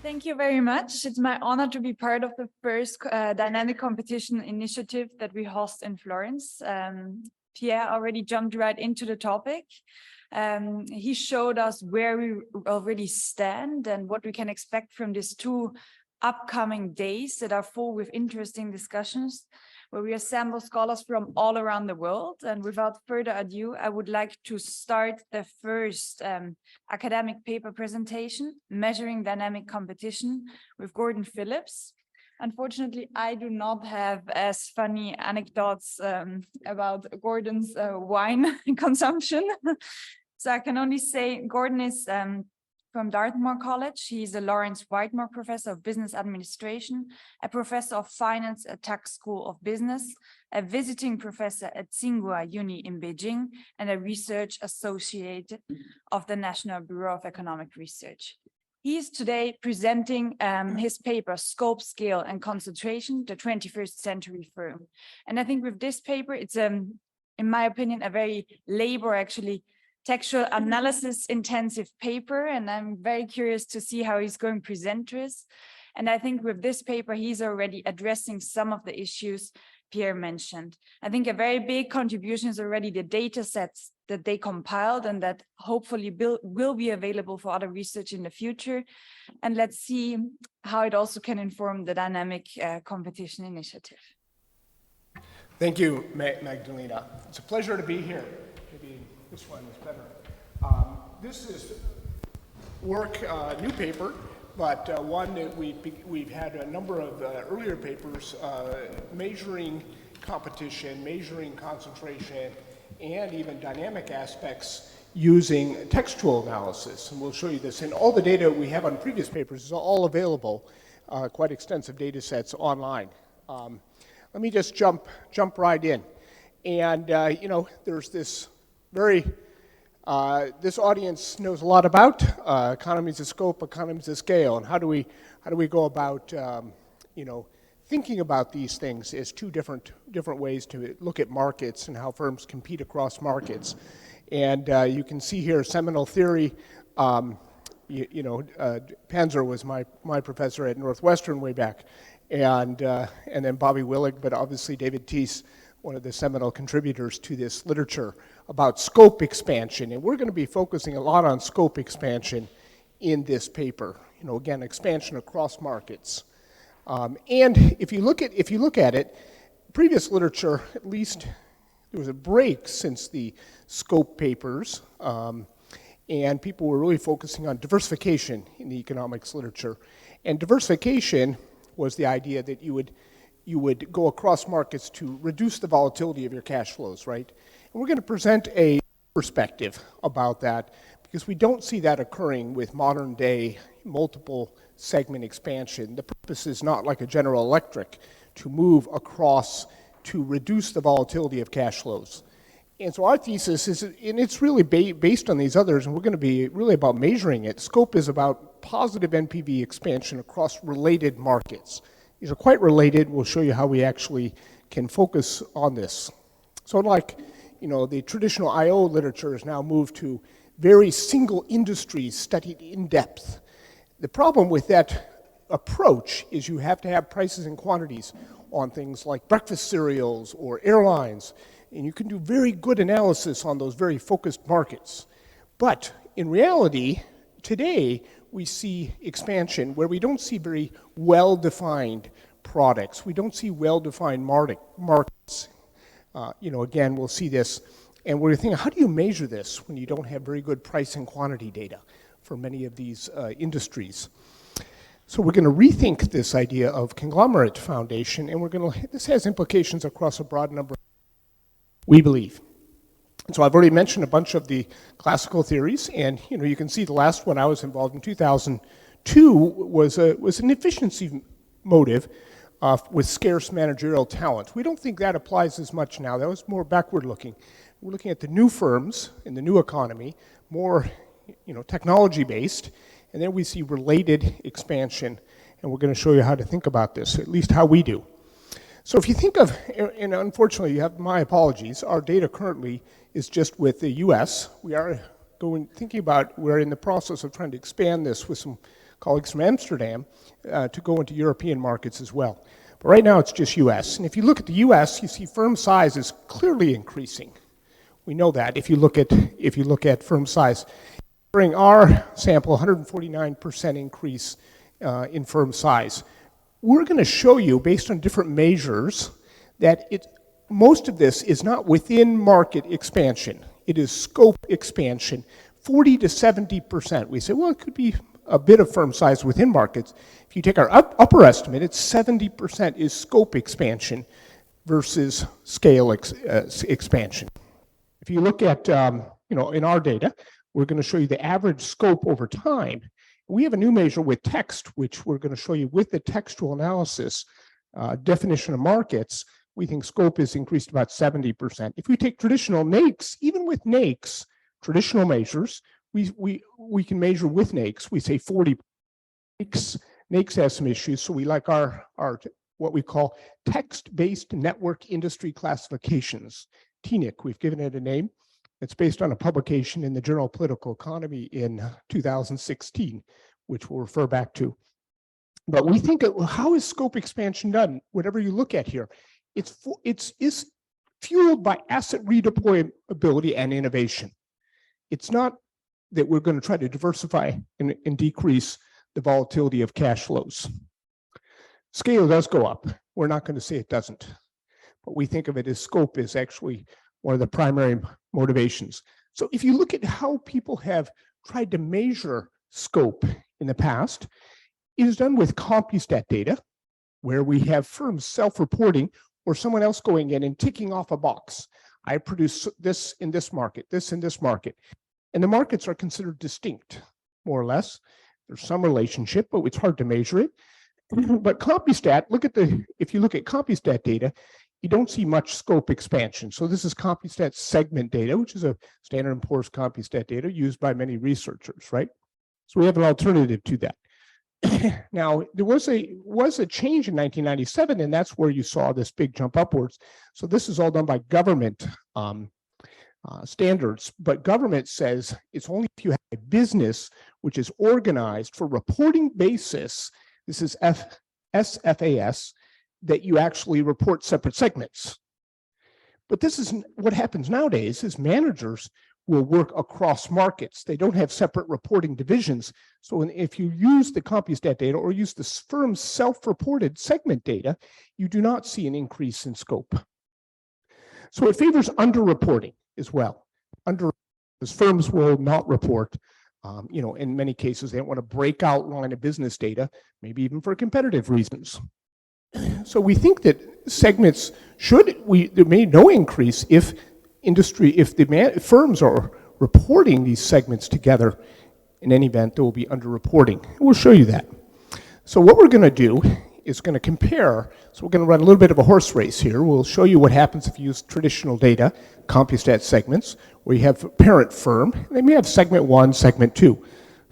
Thank you very much. It's my honor to be part of the first dynamic competition initiative that we host in Florence. Pierre already jumped right into the topic. He showed us where we already stand and what we can expect from these two upcoming days that are full with interesting discussions, where we assemble scholars from all around the world. And without further ado, I would like to start the first academic paper presentation, Measuring Dynamic Competition, with Gordon Phillips. Unfortunately, I do not have as funny anecdotes about Gordon's wine consumption. So I can only say Gordon is from Dartmouth College. He's a Lawrence Whitmore Professor of Business Administration, a Professor of Finance at Tuck School of Business, a visiting professor at Tsinghua Uni in Beijing, and a research associate of the National Bureau of Economic Research. He is today presenting his paper, Scope, Scale, and Concentration, the 21st Century Firm. And I think with this paper, it's, in my opinion, a very textual analysis intensive paper, and I'm very curious to see how he's going to present to us. And I think with this paper, he's already addressing some of the issues Pierre mentioned. I think a very big contribution is already the data sets that they compiled and that hopefully will be available for other research in the future. And let's see how it also can inform the dynamic competition initiative. Thank you, Magdalena. It's a pleasure to be here. Maybe this one is better. This is new paper, but one that we've had a number of earlier papers measuring competition, measuring concentration, and even dynamic aspects using textual analysis. And we'll show you this. And all the data we have on previous papers is all available, quite extensive data sets online. Let me just jump right in. And, there's this this audience knows a lot about economies of scope, economies of scale, and how do we go about, thinking about these things as two different ways to look at markets and how firms compete across markets. And you can see here seminal theory. Panzer was my professor at Northwestern way back, and then Bobby Willig, but obviously David Teese, one of the seminal contributors to this literature about scope expansion. And we're going to be focusing a lot on scope expansion in this paper. Again, expansion across markets. And if you look at it, previous literature, at least there was a break since the scope papers, and people were really focusing on diversification in the economics literature. And diversification was the idea that you would go across markets to reduce the volatility of your cash flows, right? And we're going to present a perspective about that because we don't see that occurring with modern day multiple segment expansion. The purpose is not like a General Electric to move across to reduce the volatility of cash flows. And so our thesis is, and it's really based on these others, and we're going to be really about measuring it. Scope is about positive NPV expansion across related markets. These are quite related. We'll show you how we actually can focus on this. So the traditional IO literature has now moved to very single industries studied in depth. The problem with that approach is you have to have prices and quantities on things like breakfast cereals or airlines, and you can do very good analysis on those very focused markets. But in reality, today, we see expansion where we don't see very well-defined products. We don't see well-defined markets. Again, we'll see this. And we're thinking, how do you measure this when you don't have very good price and quantity data for many of these industries? So we're going to rethink this idea of conglomerate foundation, and this has implications across a broad number, we believe. So I've already mentioned a bunch of the classical theories, and you can see the last one I was involved in 2002 was an efficiency motive with scarce managerial talent. We don't think that applies as much now. That was more backward looking. We're looking at the new firms in the new economy, more technology based, and then we see related expansion, and we're going to show you how to think about this, at least how we do. So if you think of, and unfortunately you have my apologies, our data currently is just with the US. We are thinking about, we're in the process of trying to expand this with some colleagues from Amsterdam to go into European markets as well. But right now it's just US. And if you look at the US, you see firm size is clearly increasing. We know that if you look at firm size. During our sample, 149% increase in firm size. We're going to show you, based on different measures, that most of this is not within market expansion. It is scope expansion, 40 to 70%. We say, well, it could be a bit of firm size within markets. If you take our upper estimate, it's 70% is scope expansion versus scale expansion. If you look at, in our data, we're going to show you the average scope over time. We have a new measure with text, which we're going to show you with the textual analysis definition of markets. We think scope is increased about 70%. If we take traditional NAICS, even with NAICS, traditional measures, we can measure with NAICS. We say 40. NAICS has some issues, so we like our what we call text-based network industry classifications. TNIC, we've given it a name. It's based on a publication in the Journal of Political Economy in 2016, which we'll refer back to. But we think, how is scope expansion done? Whatever you look at here, it's fueled by asset redeployability and innovation. It's not that we're going to try to diversify and decrease the volatility of cash flows. Scale does go up. We're not going to say it doesn't. But we think of it as scope is actually one of the primary motivations. So if you look at how people have tried to measure scope in the past, it is done with CompuStat data, where we have firms self-reporting or someone else going in and ticking off a box. I produce this in this market, this in this market. And the markets are considered distinct, more or less. There's some relationship, but it's hard to measure it. But CompuStat, if you look at CompuStat data, you don't see much scope expansion. So this is CompuStat segment data, which is a Standard & Poor's CompuStat data used by many researchers, right? So we have an alternative to that. Now, there was a change in 1997, and that's where you saw this big jump upwards. So this is all done by government standards, but government says it's only if you have a business which is organized for reporting basis, this is SFAS, that you actually report separate segments. But this is what happens nowadays is managers will work across markets. They don't have separate reporting divisions. So if you use the CompuStat data or use the firm's self-reported segment data, you do not see an increase in scope. So it favors underreporting as well. Because firms will not report, in many cases, they don't want to break out line of business data, maybe even for competitive reasons. So we think that segments there may be no increase if firms are reporting these segments together. In any event, there will be underreporting. We'll show you that. So what we're going to do is going to compare. So we're going to run a little bit of a horse race here. We'll show you what happens if you use traditional data, CompuStat segments, where you have a parent firm. They may have segment 1, segment 2.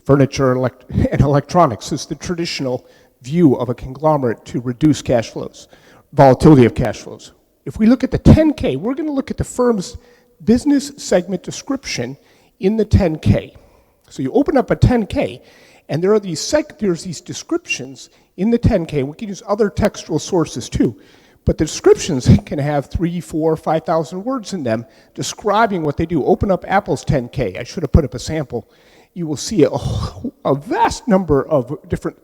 Furniture and electronics is the traditional view of a conglomerate to reduce cash flows, volatility of cash flows. If we look at the 10K, we're going to look at the firm's business segment description in the 10K. So you open up a 10K, and there's these descriptions in the 10K. We can use other textual sources too, but the descriptions can have 3, 4, 5,000 words in them describing what they do. Open up Apple's 10K. I should have put up a sample. You will see a vast number of different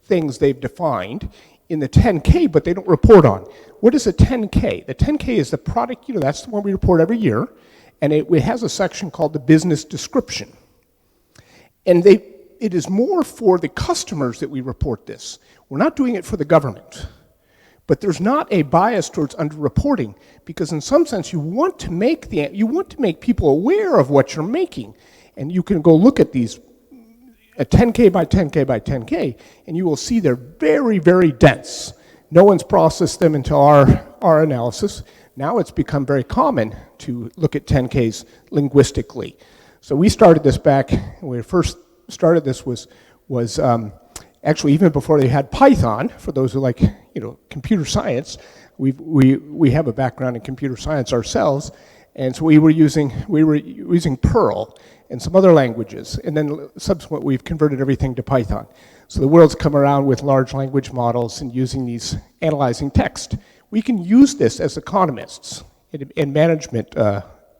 things they've defined in the 10K, but they don't report on. What is a 10K? The 10K is the product, that's the one we report every year, and it has a section called the business description. And it is more for the customers that we report this. We're not doing it for the government. But there's not a bias towards underreporting, because in some sense you want to make people aware of what you're making. And you can go look at these a 10K by 10K by 10K, and you will see they're very, very dense. No one's processed them until our analysis. Now it's become very common to look at 10Ks linguistically. So we started this back, when we first started this was actually even before they had Python, for those who like, computer science. We have a background in computer science ourselves, and so we were using Perl. and some other languages. And then subsequently, we've converted everything to Python. So the world's come around with large language models and using these, analyzing text. We can use this as economists and management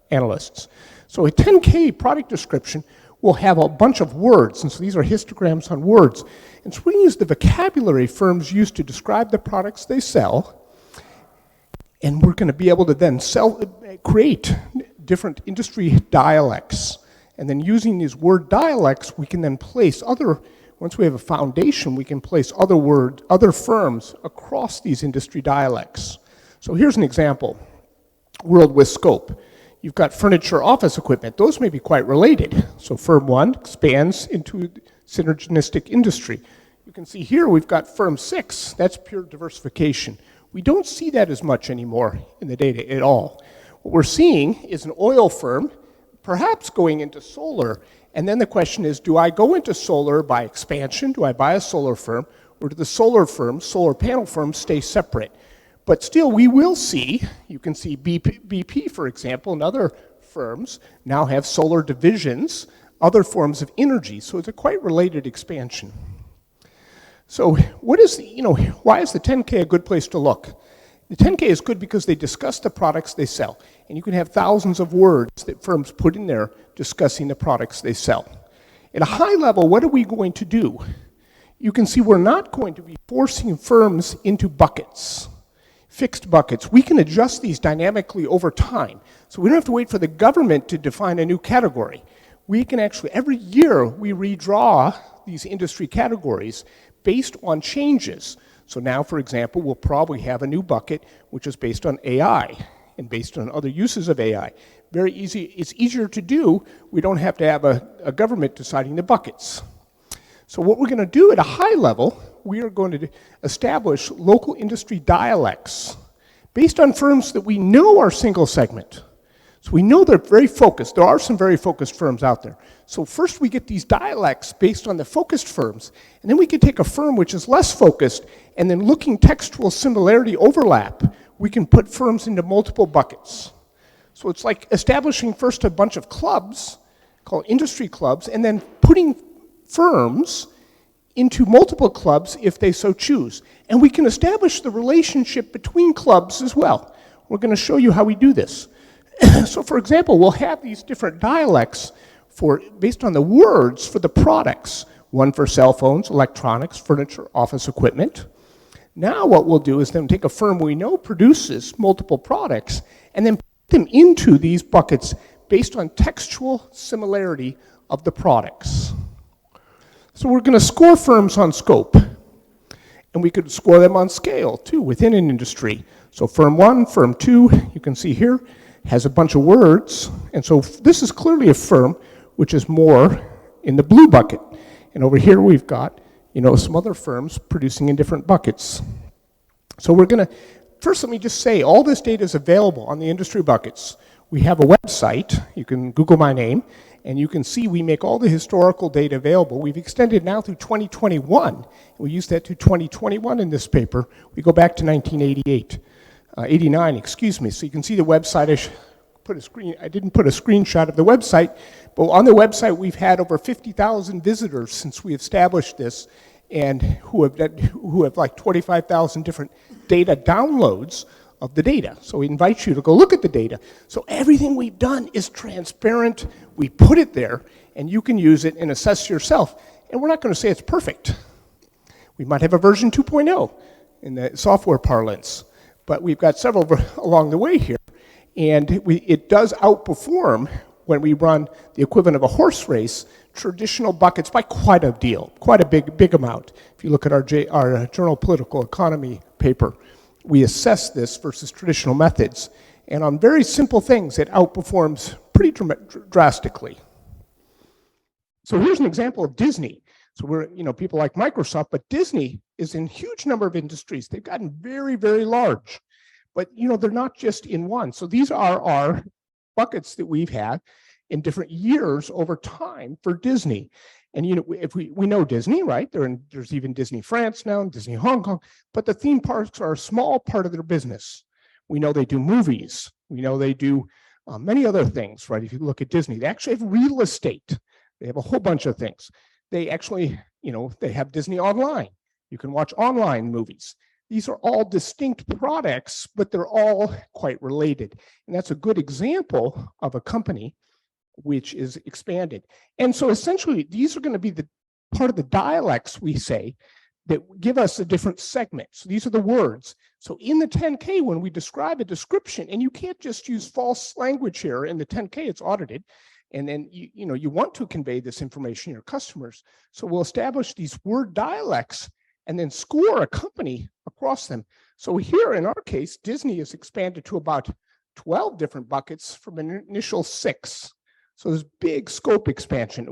analysts. So a 10K product description will have a bunch of words, and so these are histograms on words. And so we use the vocabulary firms use to describe the products they sell, and we're going to be able to then create different industry dialects. And then using these word dialects, we can then place once we have a foundation, we can place other firms across these industry dialects. So here's an example, world with scope. You've got furniture, office equipment. Those may be quite related. So firm 1 expands into synergistic industry. You can see here we've got firm 6. That's pure diversification. We don't see that as much anymore in the data at all. What we're seeing is an oil firm, perhaps going into solar. And then the question is, do I go into solar by expansion? Do I buy a solar firm? Or do the solar panel firms stay separate? But still, we will see, you can see BP, for example, and other firms now have solar divisions, other forms of energy. So it's a quite related expansion. So why is the 10K a good place to look? The 10K is good because they discuss the products they sell. And you can have thousands of words that firms put in there discussing the products they sell. At a high level, what are we going to do? You can see we're not going to be forcing firms into buckets. Fixed buckets. We can adjust these dynamically over time. So we don't have to wait for the government to define a new category. We can actually, every year, we redraw these industry categories based on changes. So now, for example, we'll probably have a new bucket which is based on AI and based on other uses of AI. Very easy, it's easier to do. We don't have to have a government deciding the buckets. So what we're going to do at a high level, we are going to establish local industry dialects based on firms that we know are single segment. So we know they're very focused. There are some very focused firms out there. So first we get these dialects based on the focused firms, and then we can take a firm which is less focused, and then looking textual similarity overlap, we can put firms into multiple buckets. So it's like establishing first a bunch of clubs, called industry clubs, and then putting firms into multiple clubs if they so choose. And we can establish the relationship between clubs as well. We're going to show you how we do this. So for example, we'll have these different dialects based on the words for the products. One for cell phones, electronics, furniture, office equipment. Now what we'll do is then take a firm we know produces multiple products and then put them into these buckets based on textual similarity of the products. So we're going to score firms on scope, and we could score them on scale too within an industry. So firm 1, firm 2, you can see here, has a bunch of words, and so this is clearly a firm which is more in the blue bucket. And over here we've got, some other firms producing in different buckets. So we're going to, first let me just say, all this data is available on the industry buckets. We have a website, you can Google my name, and you can see we make all the historical data available. We've extended now through 2021. We use that to 2021 in this paper. We go back to 89, excuse me. So you can see the website. I didn't put a screenshot of the website, but on the website we've had over 50,000 visitors since we established this, and who have like 25,000 different data downloads of the data. So we invite you to go look at the data. So everything we've done is transparent. We put it there, and you can use it and assess yourself. And we're not going to say it's perfect. We might have a version 2.0 in the software parlance, but we've got several along the way here. And it does outperform, when we run the equivalent of a horse race, traditional buckets by quite a deal, quite a big amount. If you look at our Journal of Political Economy paper, we assess this versus traditional methods. And on very simple things, it outperforms pretty drastically. So here's an example of Disney. So we're, people like Microsoft, but Disney is in huge number of industries. They've gotten very, very large. But, they're not just in one. So these are our buckets that we've had in different years over time for Disney. And if we know Disney, right? There's even Disney France now, and Disney Hong Kong, but the theme parks are a small part of their business. We know they do movies. We know they do many other things, right? If you look at Disney, they actually have real estate. They have a whole bunch of things. They actually, they have Disney Online. You can watch online movies. These are all distinct products, but they're all quite related. And that's a good example of a company which is expanded. And so essentially, these are going to be the part of the dialects, we say, that give us a different segment. So these are the words. So in the 10K, when we describe a description, and you can't just use false language here, in the 10K, it's audited, and then you want to convey this information to your customers. So we'll establish these word dialects and then score a company across them. So here, in our case, Disney has expanded to about 12 different buckets from an initial 6. So there's big scope expansion.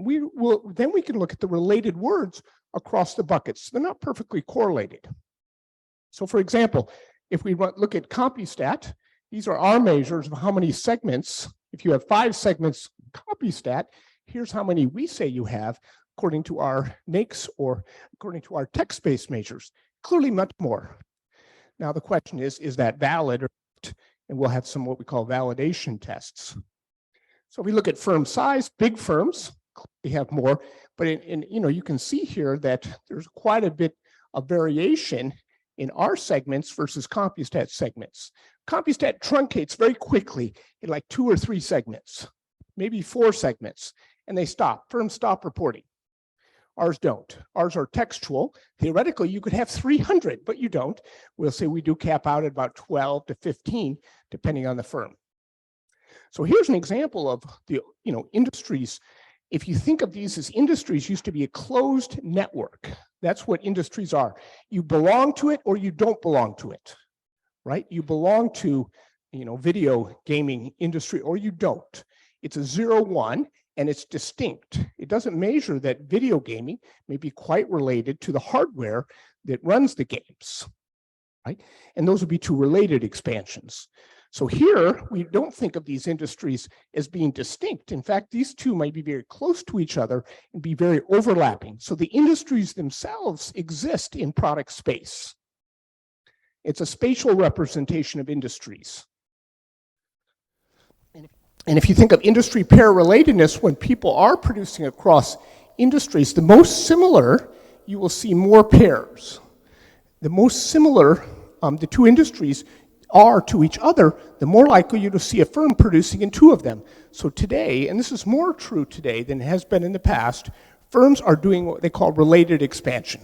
Then we can look at the related words across the buckets. They're not perfectly correlated. So for example, if we look at CompuStat, these are our measures of how many segments. If you have 5 segments CompuStat, here's how many we say you have according to our NAICS or according to our text-based measures. Clearly much more. Now the question is that valid or not? And we'll have some what we call validation tests. So we look at firm size, big firms, we have more, but you can see here that there's quite a bit of variation in our segments versus CompuStat segments. CompuStat truncates very quickly in like 2 or 3 segments, maybe 4 segments, and they stop. Firms stop reporting. Ours don't. Ours are textual. Theoretically, you could have 300, but you don't. We'll say we do cap out at about 12 to 15, depending on the firm. So here's an example of the industries. If you think of these as industries, used to be a closed network. That's what industries are. You belong to it or you don't belong to it, right? You belong to, video gaming industry or you don't. It's a 0-1 and it's distinct. It doesn't measure that video gaming may be quite related to the hardware that runs the games, right? And those would be 2 related expansions. So here, we don't think of these industries as being distinct. In fact, these 2 might be very close to each other and be very overlapping. So the industries themselves exist in product space. It's a spatial representation of industries. And if you think of industry pair relatedness, when people are producing across industries, the most similar, you will see more pairs. The most similar the 2 industries are to each other, the more likely you to see a firm producing in 2 of them. So today, and this is more true today than it has been in the past, firms are doing what they call related expansion.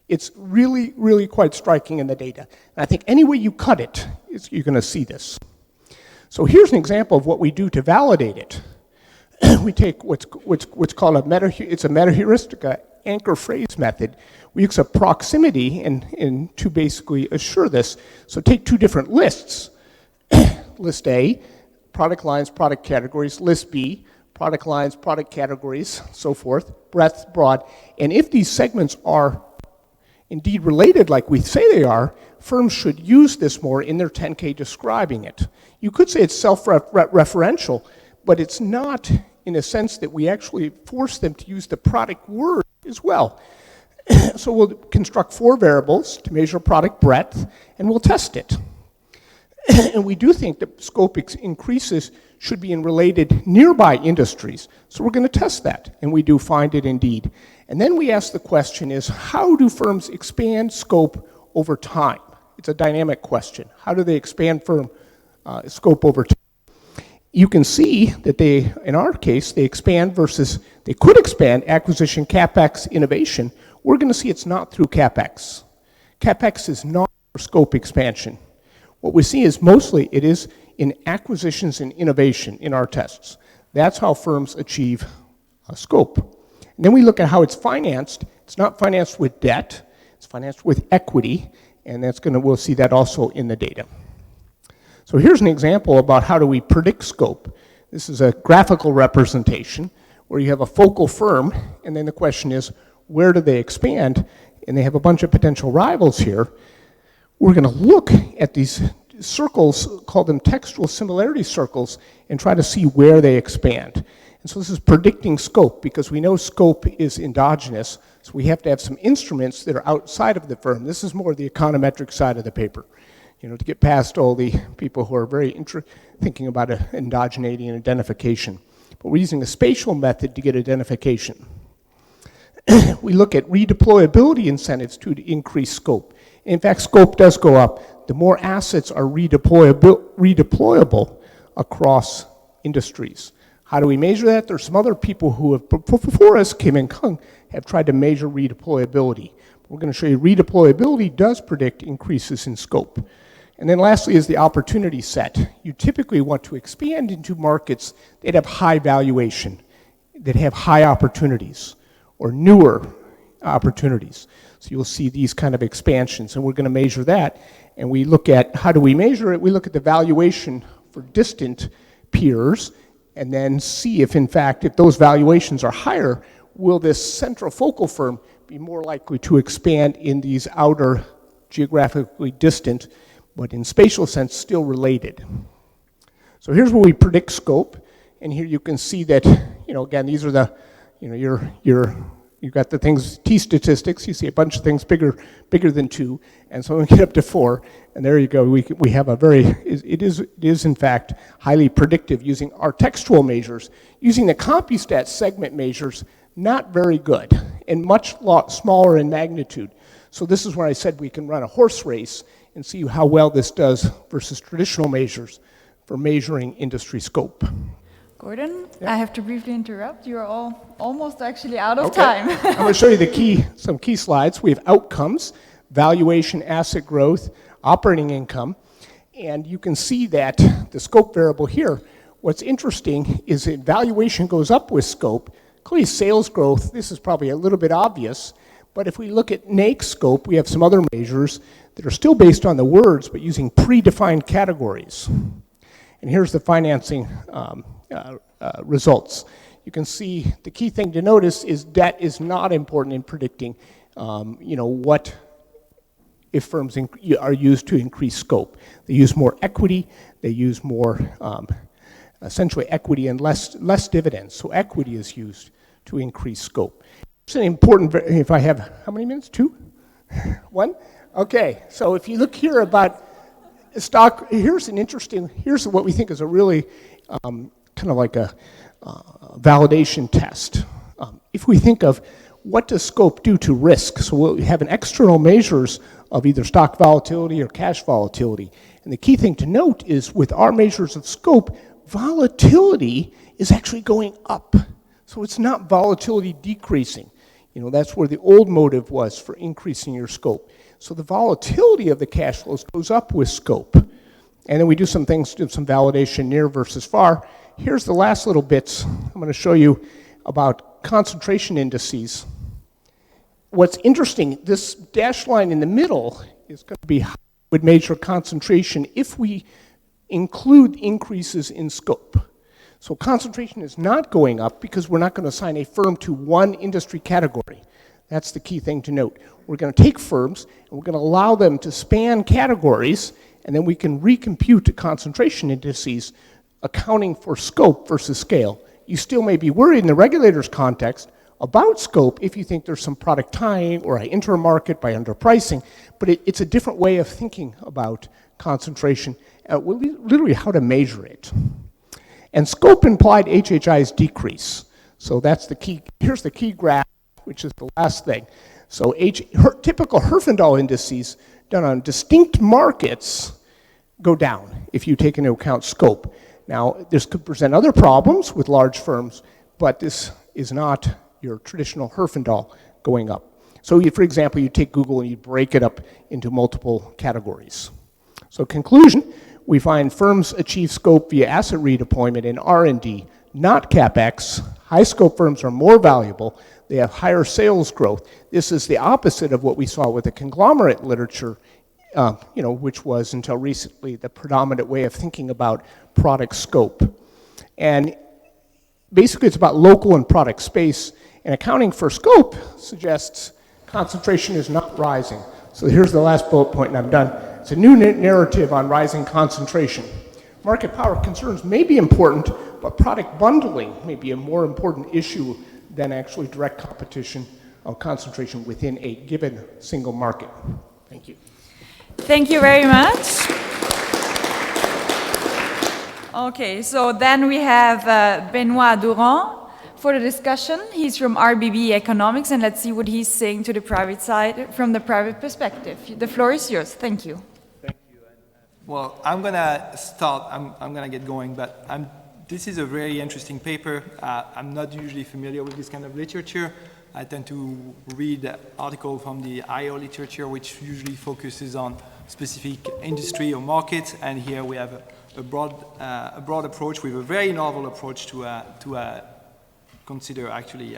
It's really, really quite striking in the data. And I think any way you cut it, you're going to see this. So here's an example of what we do to validate it. We take what's called it's a meta-heuristic anchor phrase method. We use a proximity and to basically assure this. So take 2 different lists. List A, product lines, product categories. List B, product lines, product categories, so forth, breadth, broad. And if these segments are indeed related like we say they are, firms should use this more in their 10K describing it. You could say it's self-referential, but it's not in a sense that we actually force them to use the product word as well. So we'll construct 4 variables to measure product breadth, and we'll test it. And we do think that scope increases should be in related nearby industries. So we're going to test that, and we do find it indeed. And then we ask the question is, how do firms expand scope over time? It's a dynamic question. How do they expand firm scope over time? You can see that they, in our case, they expand versus, they could expand acquisition, CapEx, innovation. We're going to see it's not through CapEx. CapEx is not for scope expansion. What we see is mostly it is in acquisitions and innovation in our tests. That's how firms achieve scope. And then we look at how it's financed. It's not financed with debt. It's financed with equity, and we'll see that also in the data. So here's an example about how do we predict scope. This is a graphical representation where you have a focal firm, and then the question is, where do they expand? And they have a bunch of potential rivals here. We're going to look at these circles, call them textual similarity circles, and try to see where they expand. And so this is predicting scope, because we know scope is endogenous, so we have to have some instruments that are outside of the firm. This is more the econometric side of the paper. To get past all the people who are very thinking about endogenating and identification. But we're using a spatial method to get identification. We look at redeployability incentives to increase scope. In fact, scope does go up. The more assets are redeployable across industries. How do we measure that? There's some other people who have, before us, Kim and Kung, have tried to measure redeployability. We're going to show you redeployability does predict increases in scope. And then lastly is the opportunity set. You typically want to expand into markets that have high valuation, that have high opportunities, or newer opportunities. So you'll see these kind of expansions, and we're going to measure that. And we look at, how do we measure it? We look at the valuation for distant peers, and then see if, in fact, if those valuations are higher, will this central focal firm be more likely to expand in these outer, geographically distant, but in spatial sense, still related. So here's where we predict scope, and here you can see that, again, these are the, you've got the things, T statistics, you see a bunch of things bigger than 2, and so we get up to 4, and there you go, we have a very, it is in fact highly predictive using our textual measures. Using the CompuStat segment measures, not very good, and much smaller in magnitude. So this is where I said we can run a horse race and see how well this does versus traditional measures for measuring industry scope. Gordon, Yeah. I have to briefly interrupt. You're almost actually out of time. I'm going to show you some key slides. We have outcomes, valuation, asset growth, operating income, and you can see that the scope variable here, what's interesting is that valuation goes up with scope. Clearly sales growth, this is probably a little bit obvious, but if we look at NAICS scope, we have some other measures that are still based on the words, but using predefined categories. And here's the financing results. You can see the key thing to notice is debt is not important in predicting, what if firms are used to increase scope. They use more equity, they use more, essentially equity and less dividends. So equity is used to increase scope. It's an important, if I have, how many minutes? 2? 1? Okay, so if you look here about stock, here's what we think is a really kind of like a validation test. If we think of what does scope do to risk, so we'll have an external measures of either stock volatility or cash volatility. And the key thing to note is with our measures of scope, volatility is actually going up. So it's not volatility decreasing. That's where the old motive was for increasing your scope. So the volatility of the cash flows goes up with scope. And then we do some things, do some validation near versus far. Here's the last little bits I'm going to show you about concentration indices. What's interesting, this dashed line in the middle is going to be how we would measure concentration if we include increases in scope. So concentration is not going up because we're not going to assign a firm to one industry category. That's the key thing to note. We're going to take firms and we're going to allow them to span categories, and then we can recompute the concentration indices accounting for scope versus scale. You still may be worried in the regulator's context about scope if you think there's some product tying or I enter a market by underpricing, but it's a different way of thinking about concentration, literally how to measure it. And scope implied HHI's decrease. So that's the key. Here's the key graph, which is the last thing. So typical Herfindahl indices done on distinct markets go down if you take into account scope. Now, this could present other problems with large firms, but this is not your traditional Herfindahl going up. So for example, you take Google and you break it up into multiple categories. So conclusion, we find firms achieve scope via asset redeployment in R&D, not CapEx. High scope firms are more valuable. They have higher sales growth. This is the opposite of what we saw with the conglomerate literature, which was until recently the predominant way of thinking about product scope. And basically it's about local and product space, and accounting for scope suggests concentration is not rising. So here's the last bullet point and I'm done. It's a new narrative on rising concentration. Market power concerns may be important, but product bundling may be a more important issue than actually direct competition or concentration within a given single market. Thank you. Thank you very much. Okay, so then we have Benoît Durand for the discussion. He's from RBB Economics, and let's see what he's saying to the private side from the private perspective. The floor is yours. Thank you. Thank you. Well, I'm gonna start. I'm gonna get going, but this is a very interesting paper. I'm not usually familiar with this kind of literature. I tend to read articles from the IO literature, which usually focuses on specific industry or markets, and here we have a broad approach with a very novel approach to consider actually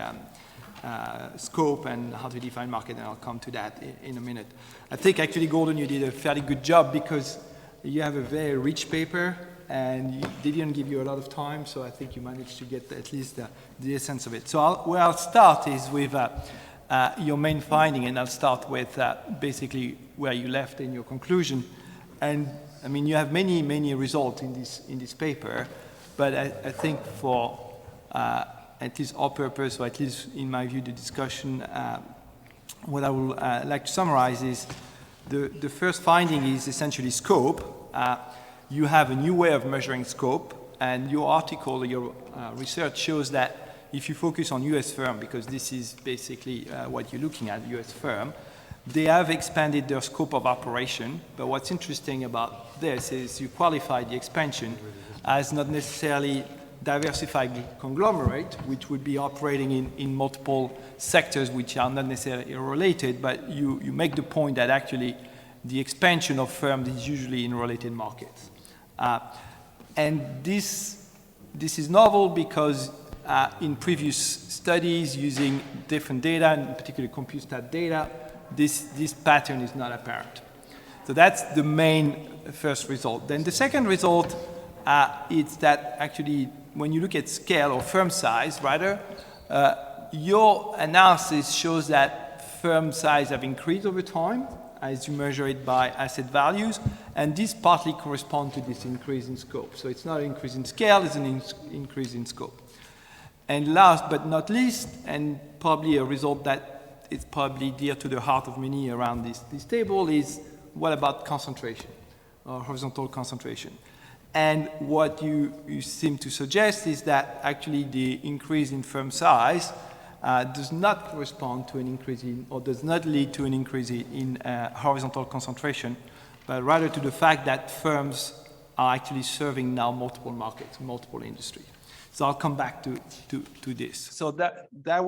scope and how to define market, and I'll come to that in a minute. I think actually, Gordon, you did a fairly good job because you have a very rich paper and they didn't give you a lot of time, so I think you managed to get at least the essence of it. So where I'll start is with your main finding, and I'll start with basically where you left in your conclusion. And I mean, you have many results in this paper, but I think for at least our purpose, or at least in my view, the discussion, what I would like to summarize is the first finding is essentially scope. You have a new way of measuring scope, and your article, your research shows that if you focus on US firm, because this is basically what you're looking at, US firm, they have expanded their scope of operation. But what's interesting about this is you qualify the expansion as not necessarily diversified conglomerate, which would be operating in multiple sectors which are not necessarily related, but you make the point that actually the expansion of firms is usually in related markets. And this is novel because in previous studies using different data, and particularly CompuStat data, this pattern is not apparent. So that's the main first result. Then the second result is that actually when you look at scale or firm size, rather, your analysis shows that firm size have increased over time as you measure it by asset values, and this partly corresponds to this increase in scope. So it's not an increase in scale, it's an increase in scope. And last but not least, and probably a result that is probably dear to the heart of many around this table, is what about concentration, or horizontal concentration? And what you seem to suggest is that actually the increase in firm size does not correspond to an increase in, or does not lead to an increase in horizontal concentration, but rather to the fact that firms are actually serving now multiple markets, multiple industries. So I'll come back to this. So that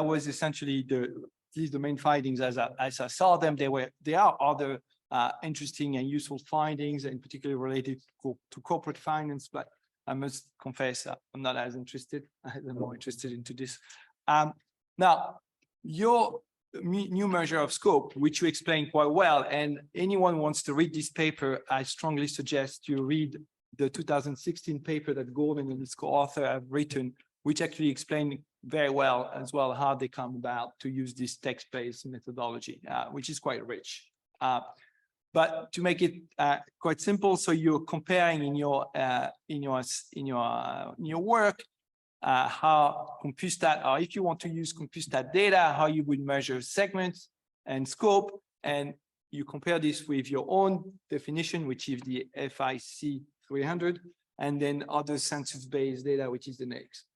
was essentially the main findings as I saw them. There are other interesting and useful findings, and particularly related to corporate finance, but I must confess I'm not as interested. I'm more interested into this. Now, your new measure of scope, which you explained quite well, and anyone who wants to read this paper, I strongly suggest you read the 2016 paper that Gordon and his co-author have written, which actually explain very well as well how they come about to use this text-based methodology, which is quite rich. But to make it quite simple, so you're comparing in your work how CompuStat, or if you want to use CompuStat data, how you would measure segments and scope, and you compare this with your own definition, which is the FIC 300, and then other census-based data, which is the next.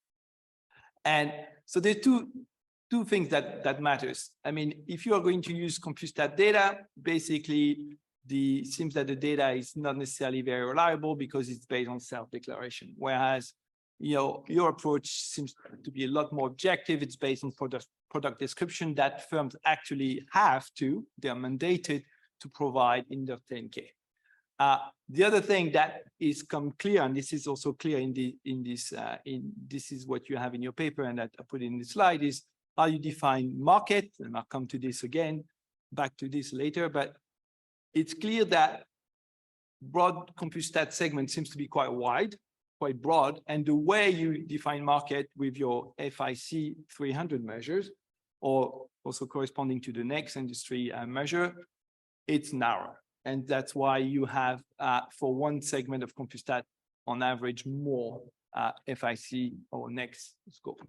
And so there are two things that matters. I mean, if you are going to use CompuStat data, basically it seems that the data is not necessarily very reliable because it's based on self-declaration, whereas your approach seems to be a lot more objective. It's based on product description that firms actually they're mandated to provide in their 10K. The other thing that is come clear, and this is also clear this is what you have in your paper, and that I put in the slide, is how you define market, and I'll come to this again, back to this later, but it's clear that broad CompuStat segment seems to be quite wide, quite broad, and the way you define market with your FIC 300 measures, or also corresponding to the next industry measure, it's narrow. And that's why you have, for one segment of CompuStat, on average, more FIC or next scope.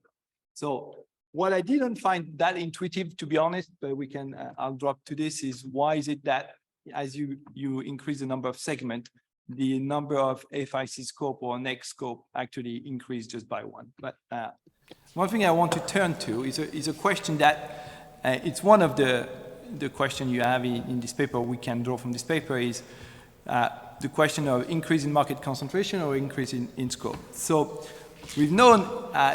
So what I didn't find that intuitive, to be honest, but I'll drop to this, is why is it that as you increase the number of segments, the number of FIC scope or next scope actually increased just by one. But one thing I want to turn to is a question that it's one of the question you have in this paper, we can draw from this paper, is the question of increase in market concentration or increase in scope. So we've known,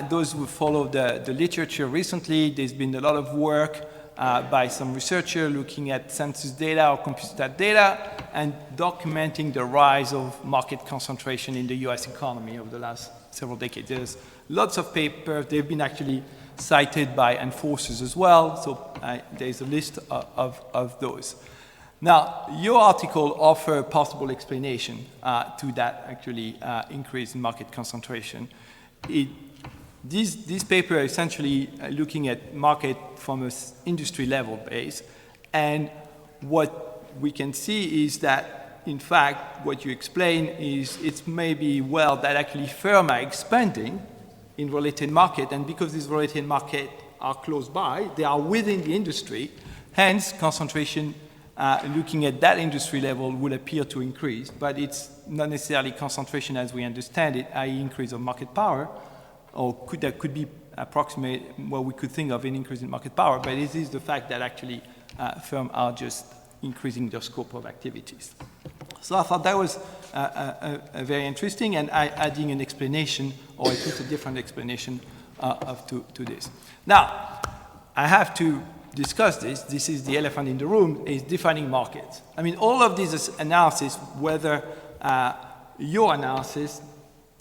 those who follow the literature recently, there's been a lot of work by some researcher looking at census data or computer data and documenting the rise of market concentration in the US economy over the last several decades. There's lots of papers, they've been actually cited by enforcers as well, so there's a list of those. Now, your article offers a possible explanation to that actually increase in market concentration. This paper is essentially looking at market from an industry level base, and what we can see is that, in fact, what you explain is it's maybe well that actually firms are expanding in related market, and because these related markets are close by, they are within the industry, hence concentration looking at that industry level will appear to increase, but it's not necessarily concentration as we understand it, i.e. increase of market power, or that could be approximate what we could think of an increase in market power, but it is the fact that actually firms are just increasing their scope of activities. So I thought that was a very interesting, and adding an explanation, or at least a different explanation to this. Now, I have to discuss this. This is the elephant in the room, is defining markets. I mean, all of these analysis, whether your analysis,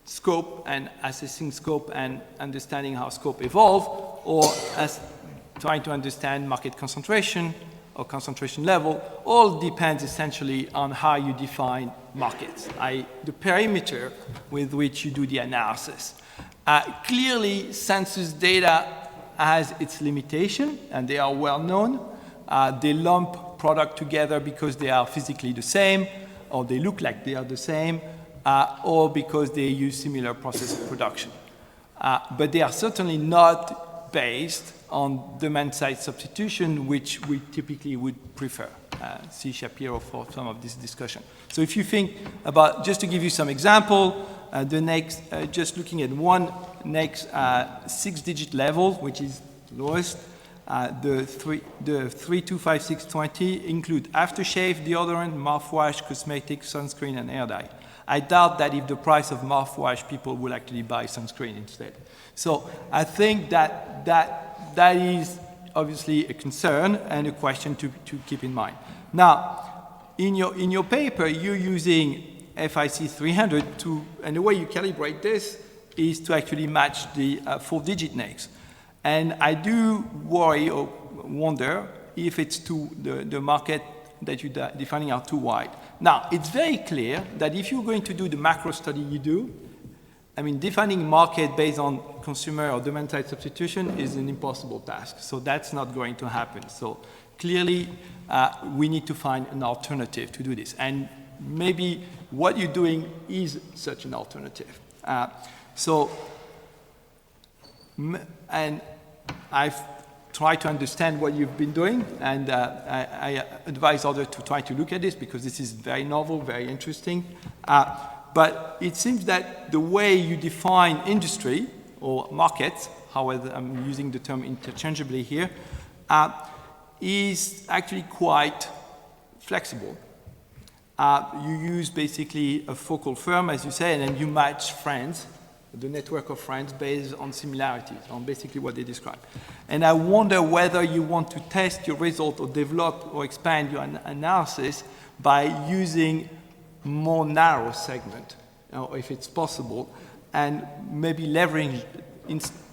scope and assessing scope and understanding how scope evolve, or as trying to understand market concentration or concentration level, all depends essentially on how you define markets, i.e. the perimeter with which you do the analysis. Clearly, census data has its limitation, and they are well known. They lump product together because they are physically the same, or they look like they are the same, or because they use similar process of production. But they are certainly not based on demand-side substitution, which we typically would prefer. See Shapiro for some of this discussion. So if you think about, just to give you some example, the next, just looking at one next 6-digit level, which is lowest, the 325620 include aftershave, deodorant, mouthwash, cosmetics, sunscreen, and hair dye. I doubt that if the price of mouthwash, people will actually buy sunscreen instead. So I think that is obviously a concern and a question to keep in mind. Now, in your paper, you're using FIC 300 and the way you calibrate this is to actually match the 4-digit next. And I do worry or wonder if it's the market that you're defining are too wide. Now, it's very clear that if you're going to do the macro study you do, I mean, defining market based on consumer or demand-side substitution is an impossible task. So that's not going to happen. So clearly, we need to find an alternative to do this. And maybe what you're doing is such an alternative. And I've tried to understand what you've been doing, and I advise others to try to look at this because this is very novel, very interesting. But it seems that the way you define industry or markets, however I'm using the term interchangeably here, is actually quite flexible. You use basically a focal firm, as you say, and then you match friends, the network of friends based on similarities, on basically what they describe. And I wonder whether you want to test your result or develop or expand your analysis by using more narrow segment, or if it's possible, and maybe leveraging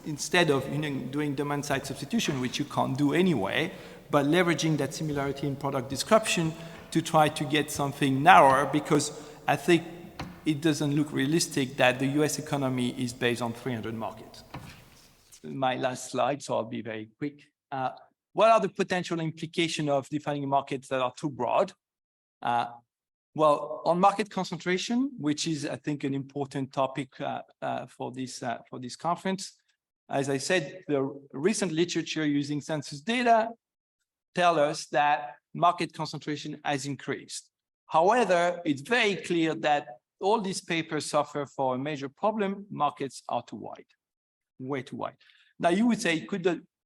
instead of doing demand-side substitution, which you can't do anyway, but leveraging that similarity in product description to try to get something narrower, because I think it doesn't look realistic that the US economy is based on 300 markets. My last slide, so I'll be very quick. What are the potential implications of defining markets that are too broad? Well, on market concentration, which is, I think, an important topic for this conference, as I said, the recent literature using census data tell us that market concentration has increased. However, it's very clear that all these papers suffer for a major problem. Markets are too wide, way too wide. Now you would say,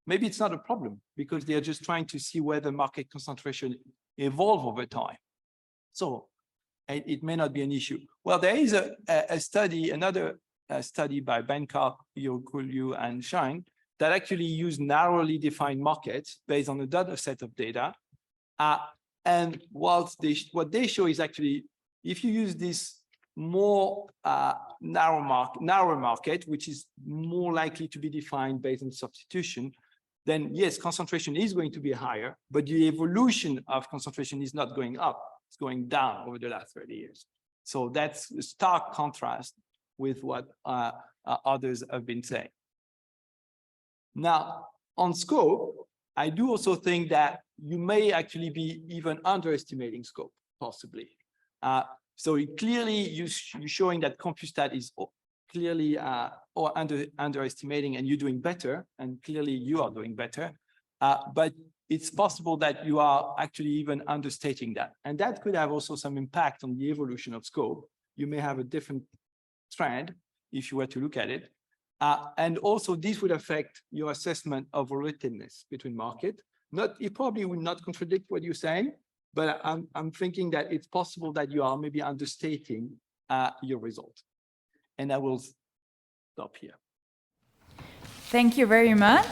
maybe it's not a problem because they are just trying to see whether market concentration evolve over time. So it may not be an issue. Well, there is a study, another study by Benka, Yogulu, and Shine that actually use narrowly defined markets based on another set of data. And what they show is actually, if you use this more narrow market, which is more likely to be defined based on substitution, then yes, concentration is going to be higher, but the evolution of concentration is not going up, it's going down over the last 30 years. So that's a stark contrast with what others have been saying. Now, on scope, I do also think that you may actually be even underestimating scope, possibly. So you're showing that CompuStat is clearly or underestimating, and you're doing better, and clearly you are doing better. But it's possible that you are actually even understating that. And that could have also some impact on the evolution of scope. You may have a different trend if you were to look at it. And also this would affect your assessment of relatedness between market. It probably will not contradict what you're saying, but I'm thinking that it's possible that you are maybe understating your result. And I will stop here. Thank you very much,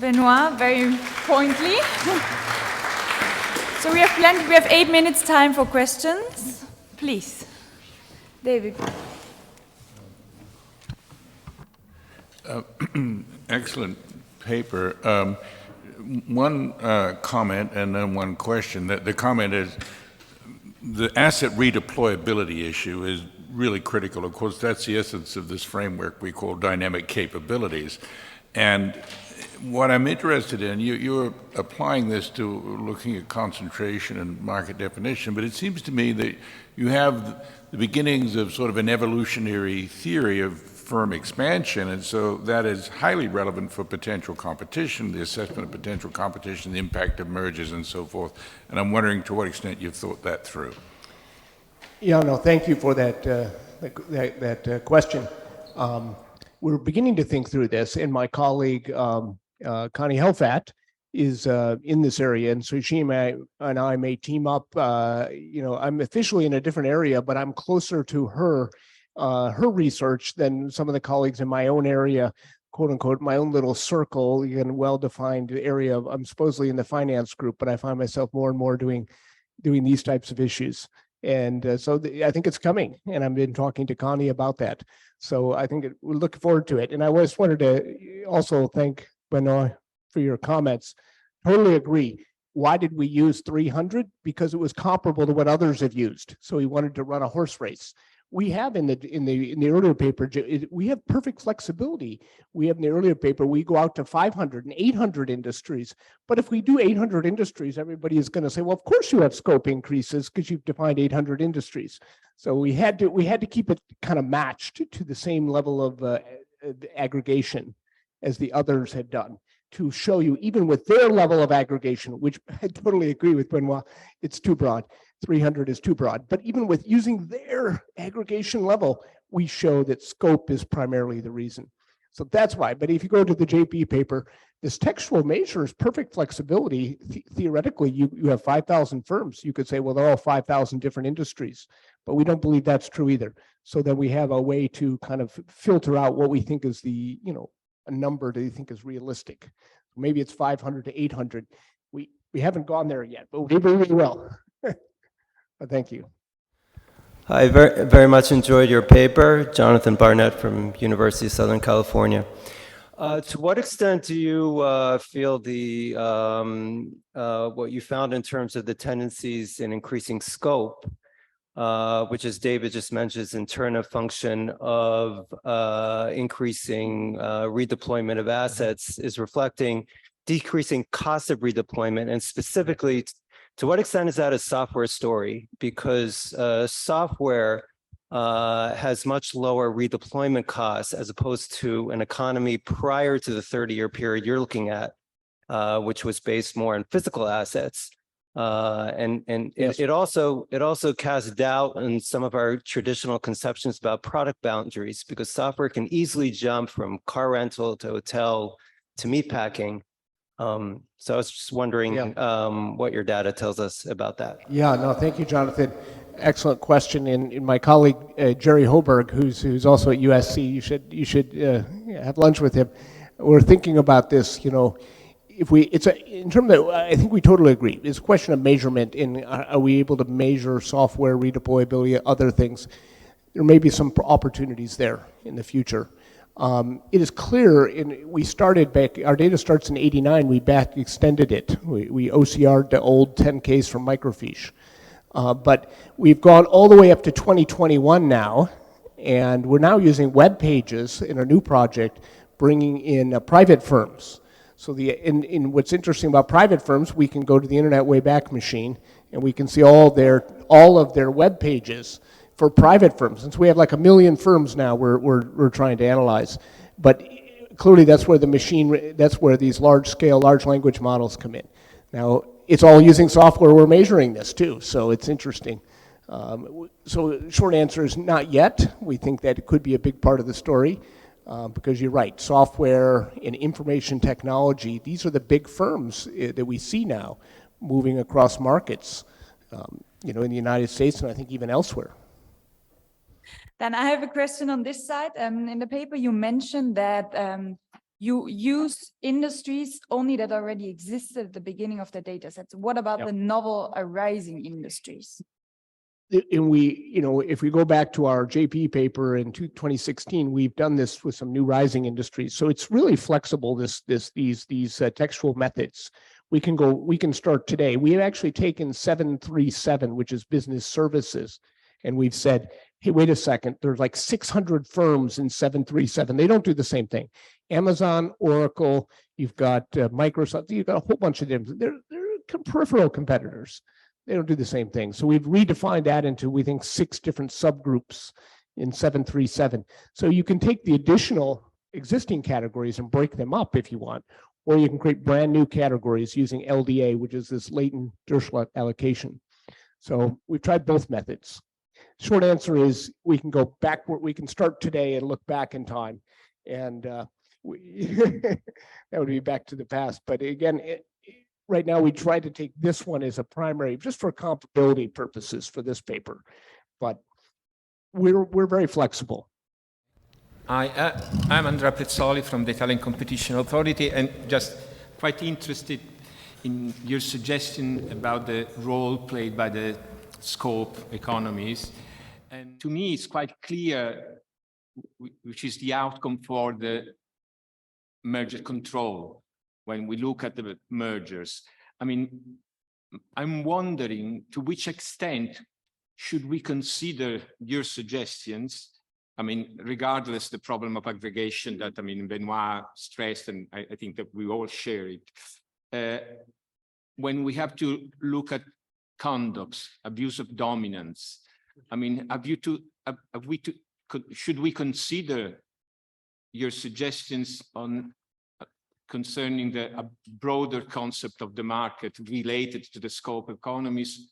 Benoît, very pointedly. So we have 8 minutes time for questions. Please, David. Excellent paper. One comment and then one question. The comment is the asset redeployability issue is really critical. Of course, that's the essence of this framework we call dynamic capabilities. And what I'm interested in, you're applying this to looking at concentration and market definition, but it seems to me that you have the beginnings of sort of an evolutionary theory of firm expansion, and so that is highly relevant for potential competition, the assessment of potential competition, the impact of mergers and so forth. And I'm wondering to what extent you've thought that through. Yeah, no, thank you for that, question. We're beginning to think through this, and my colleague, Connie Helfat, is in this area, and so she and I may team up. I'm officially in a different area, but I'm closer to her research than some of the colleagues in my own area, quote unquote, my own little circle, in well-defined area. I'm supposedly in the finance group, but I find myself more and more doing these types of issues. And so I think it's coming, and I've been talking to Connie about that. So I think we're looking forward to it. And I just wanted to also thank Benoît for your comments. Totally agree. Why did we use 300? Because it was comparable to what others have used. So we wanted to run a horse race. We have in the earlier paper, we have perfect flexibility. We have in the earlier paper, we go out to 500 and 800 industries. But if we do 800 industries, everybody is going to say, well, of course you have scope increases because you've defined 800 industries. So we had to keep it kind of matched to the same level of aggregation as the others had done, to show you, even with their level of aggregation, which I totally agree with Benoît, it's too broad. 300 is too broad. But even with using their aggregation level, we show that scope is primarily the reason. So that's why. But if you go to the JP paper, this textual measure is perfect flexibility. Theoretically, you have 5,000 firms. You could say, well, they're all 5,000 different industries. But we don't believe that's true either. So then we have a way to kind of filter out what we think is a number that you think is realistic. Maybe it's 500 to 800. We haven't gone there yet, but we really will. Thank you. I very much enjoyed your paper. Jonathan Barnett from University of Southern California. To what extent do you feel what you found in terms of the tendencies in increasing scope, which, as David just mentioned, is in turn a function of increasing redeployment of assets, is reflecting decreasing cost of redeployment, and specifically, to what extent is that a software story? Because software has much lower redeployment costs as opposed to an economy prior to the 30-year period you're looking at, which was based more on physical assets. And it also casts doubt on some of our traditional conceptions about product boundaries, because software can easily jump from car rental to hotel to meat packing. So I was just wondering what your data tells us about that. Yeah, no, thank you, Jonathan. Excellent question. And my colleague Jerry Hoberg, who's also at USC, you should have lunch with him. We're thinking about this. You know, in terms of, I think we totally agree. It's a question of measurement. Are we able to measure software redeployability, other things? There may be some opportunities there in the future. It is clear, we started back, our data starts in '89, we back extended it. We OCR'd the old 10Ks from microfiche. But we've gone all the way up to 2021 now, and we're now using web pages in a new project, bringing in private firms. So in what's interesting about private firms, we can go to the Internet Wayback Machine, and we can see all of their web pages for private firms. Since we have like 1 million firms now, we're trying to analyze. But clearly, that's where these large-scale, large language models come in. Now, it's all using software. We're measuring this too, so it's interesting. So short answer is not yet. We think that it could be a big part of the story, because you're right. Software and information technology, these are the big firms that we see now moving across markets, in the United States and I think even elsewhere. Then I have a question on this side. In the paper, you mentioned that you use industries only that already existed at the beginning of the data sets. What about the novel arising industries? And if we go back to our JP paper in 2016, we've done this with some new rising industries. So it's really flexible, these textual methods. We can start today. We have actually taken 737, which is business services, and we've said, hey, wait a second, there's like 600 firms in 737. They don't do the same thing. Amazon, Oracle, you've got Microsoft, you've got a whole bunch of them. They're peripheral competitors. They don't do the same thing. So we've redefined that into, we think, 6 different subgroups in 737. So you can take the additional existing categories and break them up if you want, or you can create brand new categories using LDA, which is this latent Dirichlet allocation. So we've tried both methods. Short answer is we can go backward. We can start today and look back in time, and that would be back to the past. But again, right now we try to take this one as a primary, just for comparability purposes for this paper. But we're very flexible. I'm Andrea Prezzoli from the Italian Competition Authority, and just quite interested in your suggestion about the role played by the scope economies. And to me, it's quite clear which is the outcome for the merger control when we look at the mergers. I mean, I'm wondering to which extent should we consider your suggestions? I mean, regardless the problem of aggregation that, Benoît stressed, and I think that we all share it. When we have to look at conducts, abuse of dominance, should we consider your suggestions on concerning the broader concept of the market related to the scope economies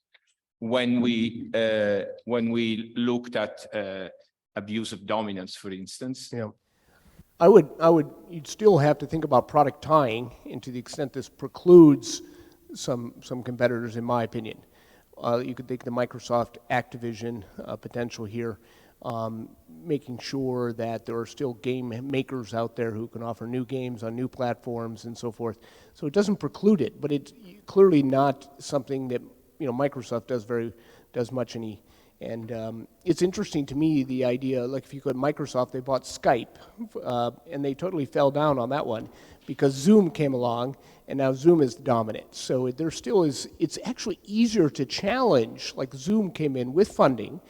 when we looked at abuse of dominance, for instance? Yeah, you'd still have to think about product tying, and to the extent this precludes some competitors, in my opinion. You could think the Microsoft Activision potential here, making sure that there are still game makers out there who can offer new games on new platforms and so forth. So it doesn't preclude it, but it's clearly not something that Microsoft does much any. And it's interesting to me, the idea, like if you go to Microsoft, they bought Skype, and they totally fell down on that one because Zoom came along, and now Zoom is dominant. So there still is, it's actually easier to challenge, like Zoom came in with funding,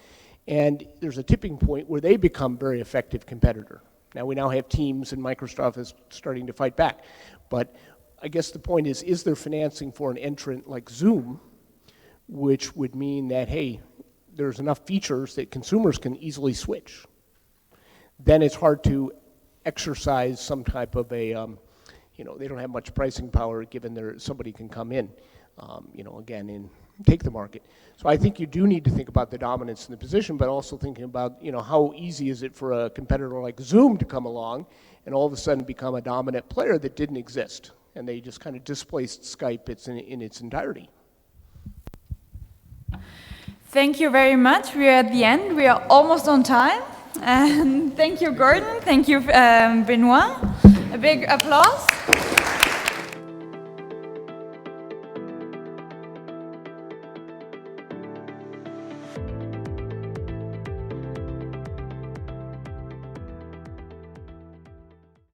and there's a tipping point where they become very effective competitor. Now we now have Teams, and Microsoft is starting to fight back. But I guess the point is there financing for an entrant like Zoom, which would mean that, hey, there's enough features that consumers can easily switch. Then it's hard to exercise some type of a, they don't have much pricing power given somebody can come in. again, take the market. So I think you do need to think about the dominance in the position, but also thinking about, how easy is it for a competitor like Zoom to come along and all of a sudden become a dominant player that didn't exist, and they just kind of displaced Skype in its entirety. Thank you very much. We are at the end. We are almost on time. And thank you, Gordon. Thank you, Benoît. A big applause.